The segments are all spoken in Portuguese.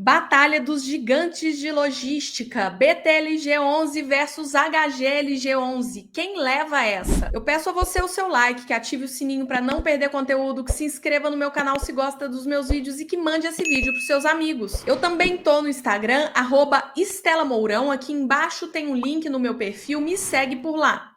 Batalha dos gigantes de logística, BTLG11 versus HGLG11. Quem leva essa? Eu peço a você o seu like, que ative o sininho para não perder conteúdo, que se inscreva no meu canal se gosta dos meus vídeos e que mande esse vídeo para seus amigos. Eu também tô no Instagram, @EstelaMourão. Aqui embaixo tem um link no meu perfil, me segue por lá.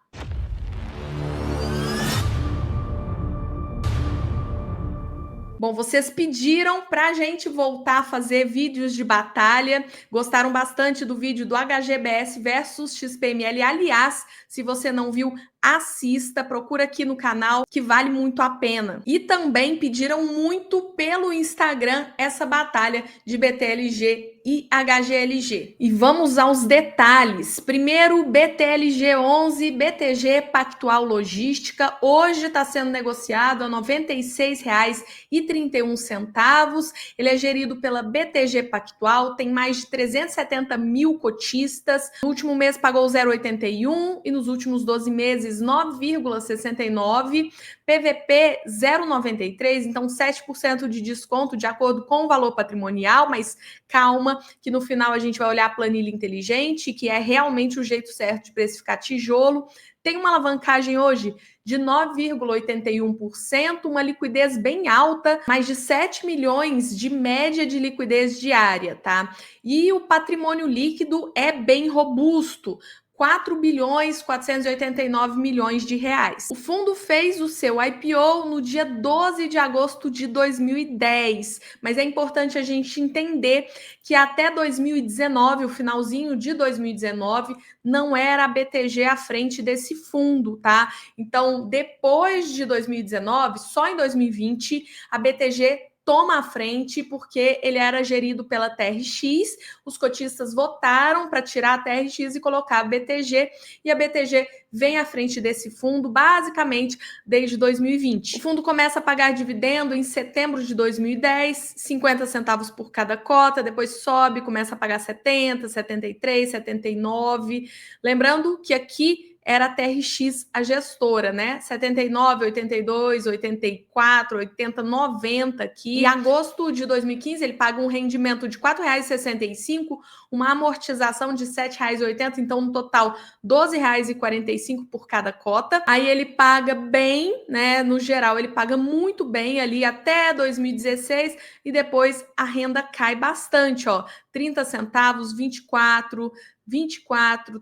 Bom, vocês pediram pra gente voltar a fazer vídeos de batalha, gostaram bastante do vídeo do HGBS versus XPML. Aliás, se você não viu, assista, procura aqui no canal que vale muito a pena. E também pediram muito pelo Instagram essa batalha de BTLG e HGLG. E vamos aos detalhes. Primeiro, BTLG11, BTG Pactual Logística, hoje está sendo negociado a R$ 96,31. Ele é gerido pela BTG Pactual, tem mais de 370 mil cotistas. No último mês pagou 0,81 e nos últimos 12 meses 9,69, PVP 0,93, então 7% de desconto de acordo com o valor patrimonial, mas calma, que no final a gente vai olhar a planilha inteligente, que é realmente o jeito certo de precificar tijolo. Tem uma alavancagem hoje de 9,81%, uma liquidez bem alta, mais de 7 milhões de média de liquidez diária, tá? E o patrimônio líquido é bem robusto, 4,489 bilhões de reais. O fundo fez o seu IPO no dia 12 de agosto de 2010, mas é importante a gente entender que até 2019, o finalzinho de 2019, não era a BTG à frente desse fundo, tá? Então, depois de 2019, só em 2020, a BTG toma a frente porque ele era gerido pela TRX, os cotistas votaram para tirar a TRX e colocar a BTG, e a BTG vem à frente desse fundo basicamente desde 2020. O fundo começa a pagar dividendo em setembro de 2010, 50 centavos por cada cota, depois sobe, começa a pagar 70, 73, 79. Lembrando que aqui era a TRX a gestora, né? 79, 82, 84, 80, 90 aqui. Em agosto de 2015, ele paga um rendimento de R$ 4,65, uma amortização de R$ 7,80, então no total R$ 12,45 por cada cota. Aí ele paga bem, né? No geral, ele paga muito bem ali até 2016 e depois a renda cai bastante, ó. 30 centavos, 24,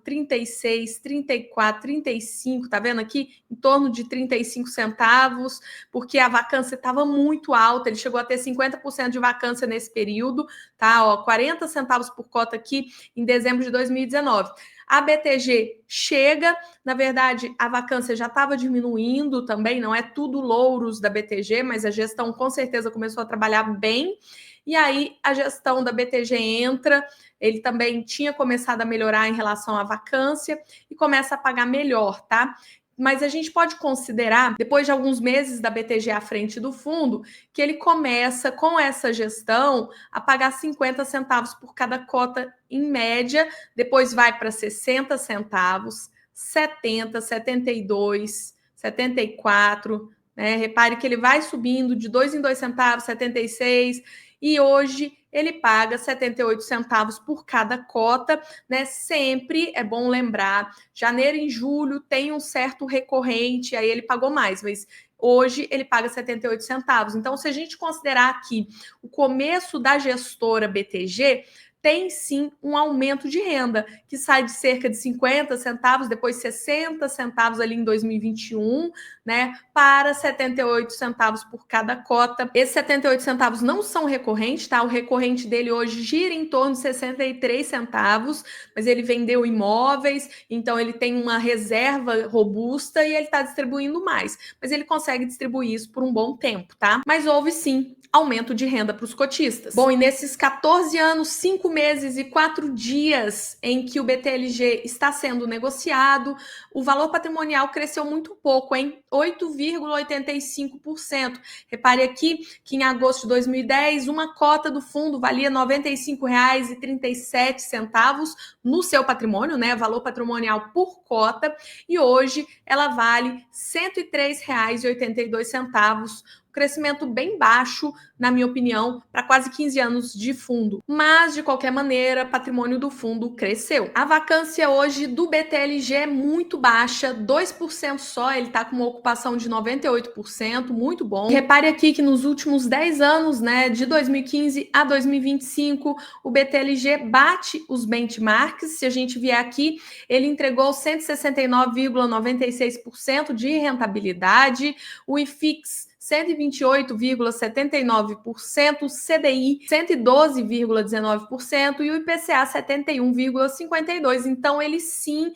36, 34, 35, tá vendo aqui? Em torno de 35 centavos, porque a vacância estava muito alta, ele chegou a ter 50% de vacância nesse período, tá? Ó, 40 centavos por cota aqui em dezembro de 2019. A BTG chega, na verdade, a vacância já estava diminuindo também, não é tudo louros da BTG, mas a gestão com certeza começou a trabalhar bem. E aí a gestão da BTG entra, ele também tinha começado a melhorar em relação à vacância e começa a pagar melhor, tá? Mas a gente pode considerar, depois de alguns meses da BTG à frente do fundo, que ele começa, com essa gestão, a pagar 50 centavos por cada cota em média, depois vai para 60 centavos, 70, 72, 74, né? Repare que ele vai subindo de 2 em 2 centavos, 76, e hoje ele paga 78 centavos por cada cota, né? Sempre é bom lembrar, janeiro e julho tem um certo recorrente, aí ele pagou mais, mas hoje ele paga 78 centavos. Então, se a gente considerar aqui o começo da gestora BTG, tem sim um aumento de renda, que sai de cerca de 50 centavos, depois 60 centavos ali em 2021, né, para 78 centavos por cada cota. Esses 78 centavos não são recorrentes, tá? O recorrente dele hoje gira em torno de 63 centavos, mas ele vendeu imóveis, então ele tem uma reserva robusta e ele está distribuindo mais. Mas ele consegue distribuir isso por um bom tempo, tá? Mas houve sim aumento de renda para os cotistas. Bom, e nesses 14 anos, 5 meses e 4 dias em que o BTLG está sendo negociado, o valor patrimonial cresceu muito pouco, hein? 8,85%. Repare aqui que em agosto de 2010, uma cota do fundo valia R$ 95,37 no seu patrimônio, né? Valor patrimonial por cota, e hoje ela vale R$ 103,82. Crescimento bem baixo, na minha opinião, para quase 15 anos de fundo. Mas, de qualquer maneira, patrimônio do fundo cresceu. A vacância hoje do BTLG é muito baixa, 2% só, ele está com uma ocupação de 98%, muito bom. E repare aqui que nos últimos 10 anos, né, de 2015 a 2025, o BTLG bate os benchmarks. Se a gente vier aqui, ele entregou 169,96% de rentabilidade, o IFIX 128,79%, CDI 112,19% e o IPCA 71,52%. Então, ele sim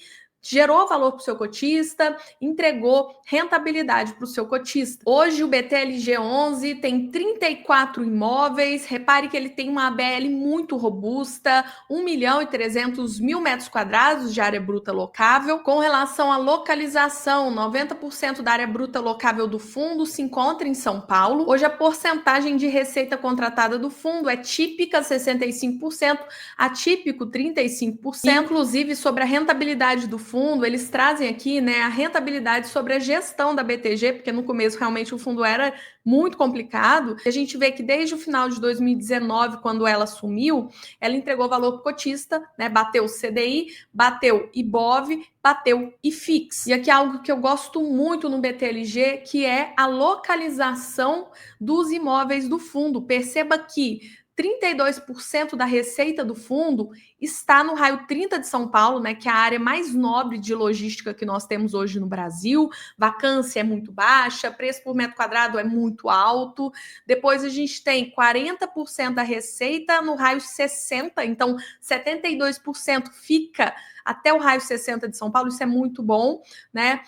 gerou valor para o seu cotista, entregou rentabilidade para o seu cotista. Hoje o BTLG11 tem 34 imóveis, repare que ele tem uma ABL muito robusta, 1.300.000 metros quadrados de área bruta locável. Com relação à localização, 90% da área bruta locável do fundo se encontra em São Paulo. Hoje a porcentagem de receita contratada do fundo é típica 65%, atípico 35%. Inclusive, sobre a rentabilidade do fundo, eles trazem aqui, né, a rentabilidade sobre a gestão da BTG, porque no começo realmente o fundo era muito complicado. A gente vê que desde o final de 2019, quando ela assumiu, ela entregou valor para o cotista, né, bateu o CDI, bateu IBOV, bateu IFIX. E aqui é algo que eu gosto muito no BTLG, que é a localização dos imóveis do fundo. Perceba que 32% da receita do fundo está no raio 30 de São Paulo, né, que é a área mais nobre de logística que nós temos hoje no Brasil. Vacância é muito baixa, preço por metro quadrado é muito alto. Depois a gente tem 40% da receita no raio 60, então 72% fica até o raio 60 de São Paulo. Isso é muito bom, né?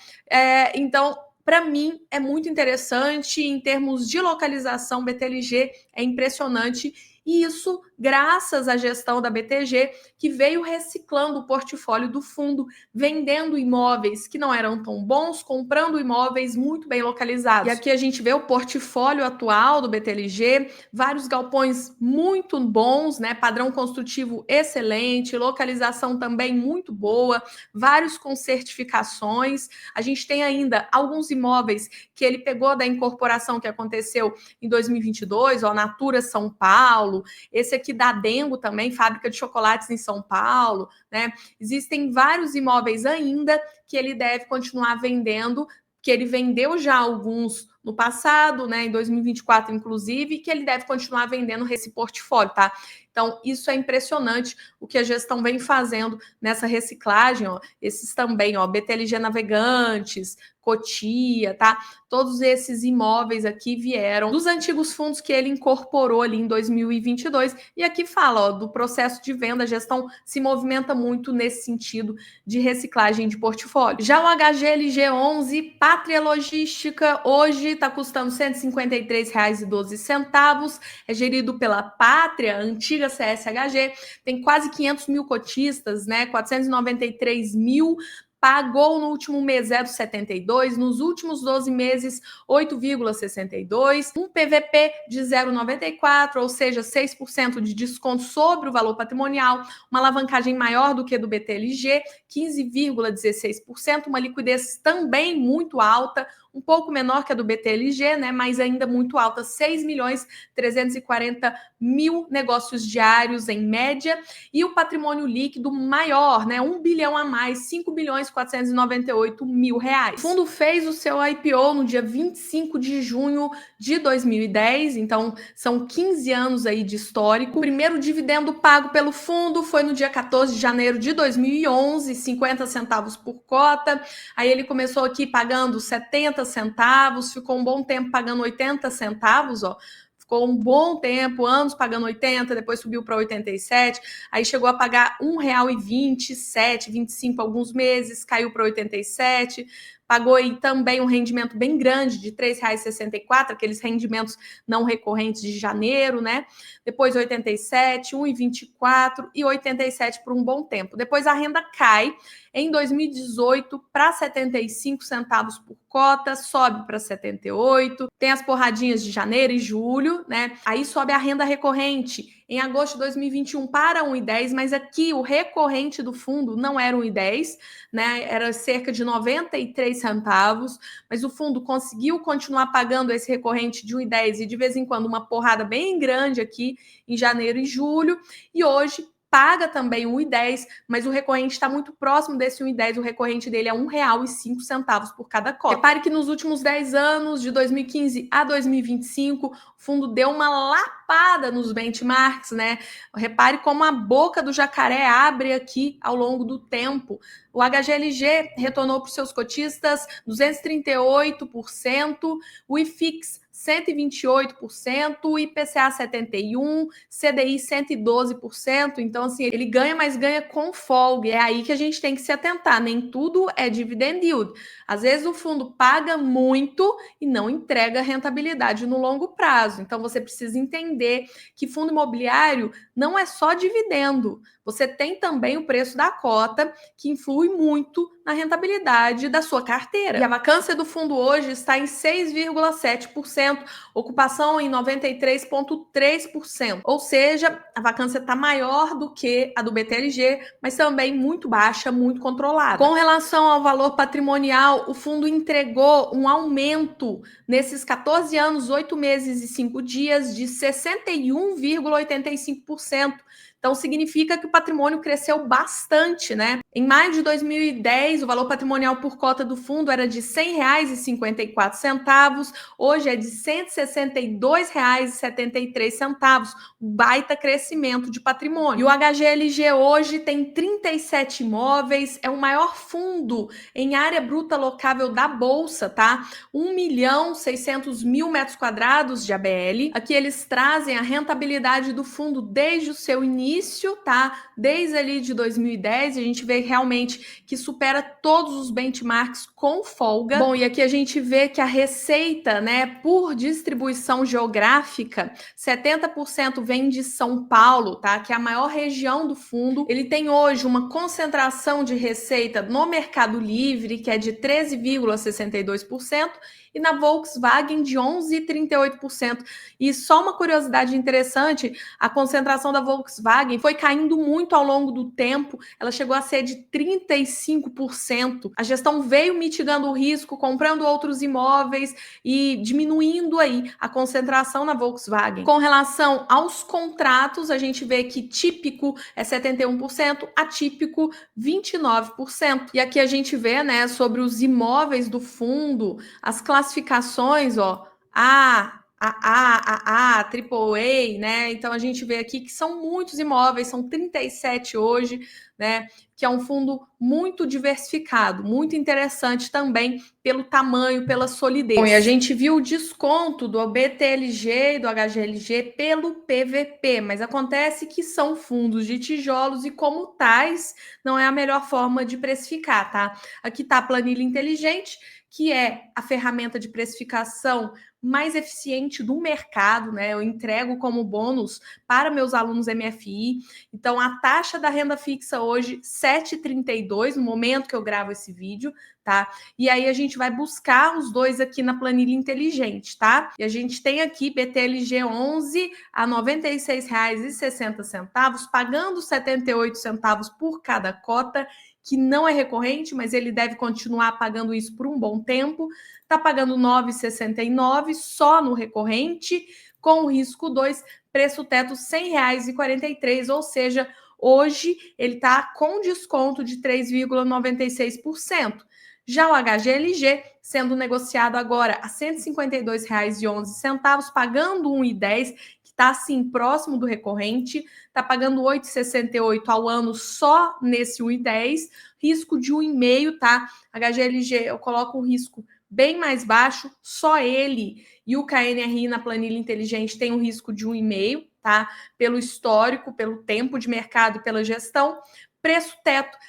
Então, para mim, é muito interessante. Em termos de localização, BTLG é impressionante. E isso graças à gestão da BTG, que veio reciclando o portfólio do fundo, vendendo imóveis que não eram tão bons, comprando imóveis muito bem localizados. E aqui a gente vê o portfólio atual do BTLG, vários galpões muito bons, né? Padrão construtivo excelente, localização também muito boa, vários com certificações. A gente tem ainda alguns imóveis que ele pegou da incorporação que aconteceu em 2022, ó, Natura São Paulo, esse aqui da Dengo também, fábrica de chocolates em São Paulo, né? Existem vários imóveis ainda que ele deve continuar vendendo, que ele vendeu já alguns no passado, né, em 2024, inclusive, que ele deve continuar vendendo esse portfólio, tá? Então, isso é impressionante o que a gestão vem fazendo nessa reciclagem, ó. Esses também, ó, BTLG Navegantes, Cotia, tá? Todos esses imóveis aqui vieram dos antigos fundos que ele incorporou ali em 2022. E aqui fala, ó, do processo de venda, a gestão se movimenta muito nesse sentido de reciclagem de portfólio. Já o HGLG11, Pátria Logística, hoje está custando R$ 153,12. É gerido pela Pátria, antiga CSHG, tem quase 500 mil cotistas, né? 493 mil. Pagou no último mês 0,72, nos últimos 12 meses 8,62, um PVP de 0,94, ou seja, 6% de desconto sobre o valor patrimonial, uma alavancagem maior do que do BTLG, 15,16%, uma liquidez também muito alta, um pouco menor que a do BTLG, né, mas ainda muito alta, 6.340.000 negócios diários em média, e o patrimônio líquido maior, né, 1 bilhão a mais, 5.498.000 reais. O fundo fez o seu IPO no dia 25 de junho de 2010, então são 15 anos aí de histórico. O primeiro dividendo pago pelo fundo foi no dia 14 de janeiro de 2011, 50 centavos por cota. Aí ele começou aqui pagando 70 centavos, ficou um bom tempo pagando 80 centavos, ó. Ficou um bom tempo, anos pagando 80, depois subiu para 87, aí chegou a pagar R$ 1,27, 25 alguns meses, caiu para 87, pagou aí também um rendimento bem grande de R$ 3,64, aqueles rendimentos não recorrentes de janeiro, né? Depois 87, 1,24 e 87 por um bom tempo. Depois a renda cai em 2018 para 75 centavos por cota, sobe para 78, tem as porradinhas de janeiro e julho, né? Aí sobe a renda recorrente em agosto de 2021 para 1,10, mas aqui o recorrente do fundo não era 1,10, né? Era cerca de 93 centavos, mas o fundo conseguiu continuar pagando esse recorrente de 1,10 e de vez em quando uma porrada bem grande aqui em janeiro e julho, e hoje paga também 1,10, mas o recorrente está muito próximo desse 1,10, o recorrente dele é R$ 1,05 por cada cota. Repare que nos últimos 10 anos, de 2015 a 2025, o fundo deu uma lapada nos benchmarks, né? Repare como a boca do jacaré abre aqui ao longo do tempo. O HGLG retornou para os seus cotistas 238%, o IFIX 128%, o IPCA 71%, CDI 112%. Então, assim, ele ganha, mas ganha com folga. É aí que a gente tem que se atentar. Nem tudo é dividend yield. Às vezes o fundo paga muito e não entrega rentabilidade no longo prazo. Então, você precisa entender que fundo imobiliário não é só dividendo. Você tem também o preço da cota, que influi muito na rentabilidade da sua carteira. E a vacância do fundo hoje está em 6,7%, ocupação em 93,3%. Ou seja, a vacância está maior do que a do BTLG, mas também muito baixa, muito controlada. Com relação ao valor patrimonial, o fundo entregou um aumento nesses 14 anos, 8 meses e 5 dias de 61,85%. Então, significa que o patrimônio cresceu bastante, né? Em maio de 2010, o valor patrimonial por cota do fundo era de R$ 100,54, hoje é de R$ 162,73, um baita crescimento de patrimônio. E o HGLG hoje tem 37 imóveis, é o maior fundo em área bruta locável da Bolsa, tá? 1.600.000 metros quadrados de ABL. Aqui eles trazem a rentabilidade do fundo desde o seu início, tá? Desde ali de 2010, a gente vê realmente que supera todos os benchmarks com folga. Bom, e aqui a gente vê que a receita, né, por distribuição geográfica, 70% vem de São Paulo, tá? Que é a maior região do fundo. Ele tem hoje uma concentração de receita no Mercado Livre, que é de 13,62%, e na Volkswagen de 11,38%. E só uma curiosidade interessante, a concentração da Volkswagen foi caindo muito ao longo do tempo, ela chegou a ser de 35%. A gestão veio mitigando o risco, comprando outros imóveis e diminuindo aí a concentração na Volkswagen. Com relação aos contratos, a gente vê que típico é 71%, atípico 29%. E aqui a gente vê, né, sobre os imóveis do fundo, as classificações, ó, AAA, né? Então a gente vê aqui que são muitos imóveis, são 37 hoje, né? Que é um fundo muito diversificado, muito interessante também pelo tamanho, pela solidez. Bom, e a gente viu o desconto do BTLG e do HGLG pelo PVP, mas acontece que são fundos de tijolos e, como tais, não é a melhor forma de precificar, tá? Aqui tá a planilha inteligente, que é a ferramenta de precificação mais eficiente do mercado, né? Eu entrego como bônus para meus alunos MFI. Então, a taxa da renda fixa hoje, 7,32, no momento que eu gravo esse vídeo, tá? E aí a gente vai buscar os dois aqui na planilha inteligente, tá? E a gente tem aqui BTLG 11 a R$ 96,60, pagando 78 centavos por cada cota, que não é recorrente, mas ele deve continuar pagando isso por um bom tempo. Está pagando R$ 9,69 só no recorrente, com o risco 2, preço teto R$ 100,43, ou seja, hoje ele está com desconto de 3,96%. Já o HGLG, sendo negociado agora a R$ 152,11, pagando R$ 1,10, que está assim próximo do recorrente, está pagando R$ 8,68 ao ano só nesse 1,10, risco de 1,5, tá? HGLG, eu coloco um risco bem mais baixo, só ele e o KNRI na planilha inteligente tem um risco de 1,5, tá? Pelo histórico, pelo tempo de mercado, pela gestão. Preço teto, R$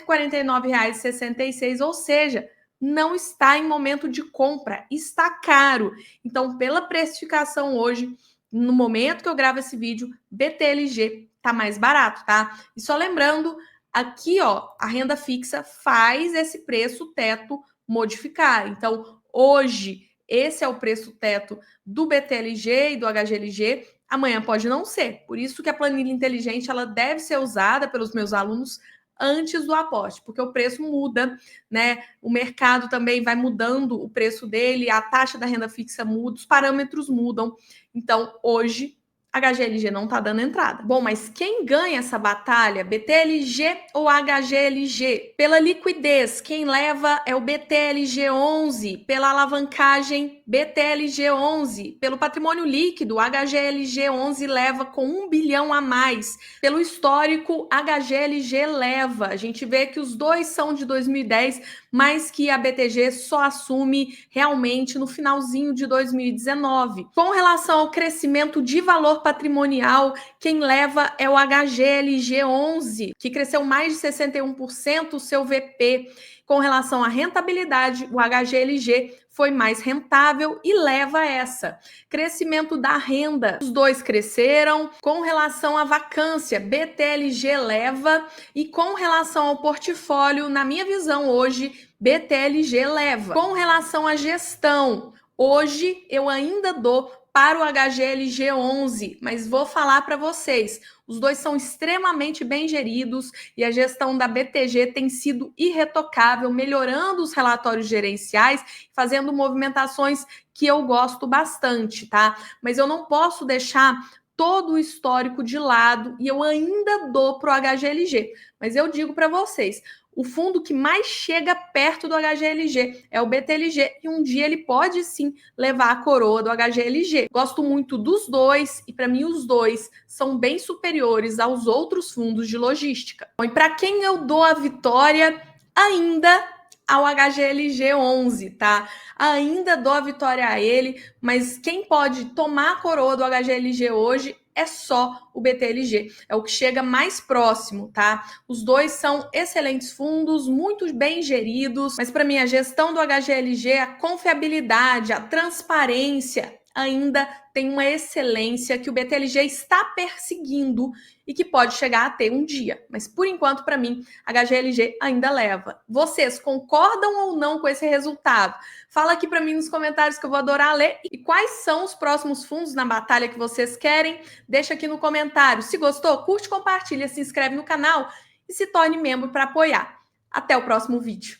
149,66, ou seja, não está em momento de compra, está caro. Então, pela precificação hoje, no momento que eu gravo esse vídeo, BTLG tá mais barato, tá? E só lembrando, aqui, ó, a renda fixa faz esse preço teto modificar. Então, hoje, esse é o preço teto do BTLG e do HGLG. Amanhã pode não ser. Por isso que a planilha inteligente ela deve ser usada pelos meus alunos antes do aporte, porque o preço muda, né? O mercado também vai mudando o preço dele, a taxa da renda fixa muda, os parâmetros mudam. Então, hoje, HGLG não está dando entrada. Bom, mas quem ganha essa batalha, BTLG ou HGLG? Pela liquidez, quem leva é o BTLG11, pela alavancagem, BTLG11, pelo patrimônio líquido, HGLG11 leva com 1 bilhão a mais, pelo histórico, HGLG leva. A gente vê que os dois são de 2010, mas que a BTG só assume realmente no finalzinho de 2019. Com relação ao crescimento de valor patrimonial, quem leva é o HGLG11, que cresceu mais de 61% o seu VP. Com relação à rentabilidade, o HGLG foi mais rentável e leva essa. Crescimento da renda, os dois cresceram. Com relação à vacância, BTLG leva. E com relação ao portfólio, na minha visão hoje, BTLG leva. Com relação à gestão, hoje eu ainda dou para o HGLG11, mas vou falar para vocês, os dois são extremamente bem geridos e a gestão da BTG tem sido irretocável, melhorando os relatórios gerenciais, fazendo movimentações que eu gosto bastante, tá? Mas eu não posso deixar todo o histórico de lado e eu ainda dou para o HGLG. Mas eu digo para vocês, o fundo que mais chega perto do HGLG é o BTLG e um dia ele pode sim levar a coroa do HGLG. Gosto muito dos dois e para mim os dois são bem superiores aos outros fundos de logística. Bom, e para quem eu dou a vitória, ainda ao HGLG11, tá? Ainda dou a vitória a ele, mas quem pode tomar a coroa do HGLG hoje é só o BTLG, é o que chega mais próximo, tá? Os dois são excelentes fundos, muito bem geridos, mas para mim a gestão do HGLG, a confiabilidade, a transparência ainda tem uma excelência que o BTLG está perseguindo e que pode chegar a ter um dia. Mas por enquanto, para mim, a HGLG ainda leva. Vocês concordam ou não com esse resultado? Fala aqui para mim nos comentários que eu vou adorar ler. E quais são os próximos fundos na batalha que vocês querem? Deixa aqui no comentário. Se gostou, curte, compartilha, se inscreve no canal e se torne membro para apoiar. Até o próximo vídeo.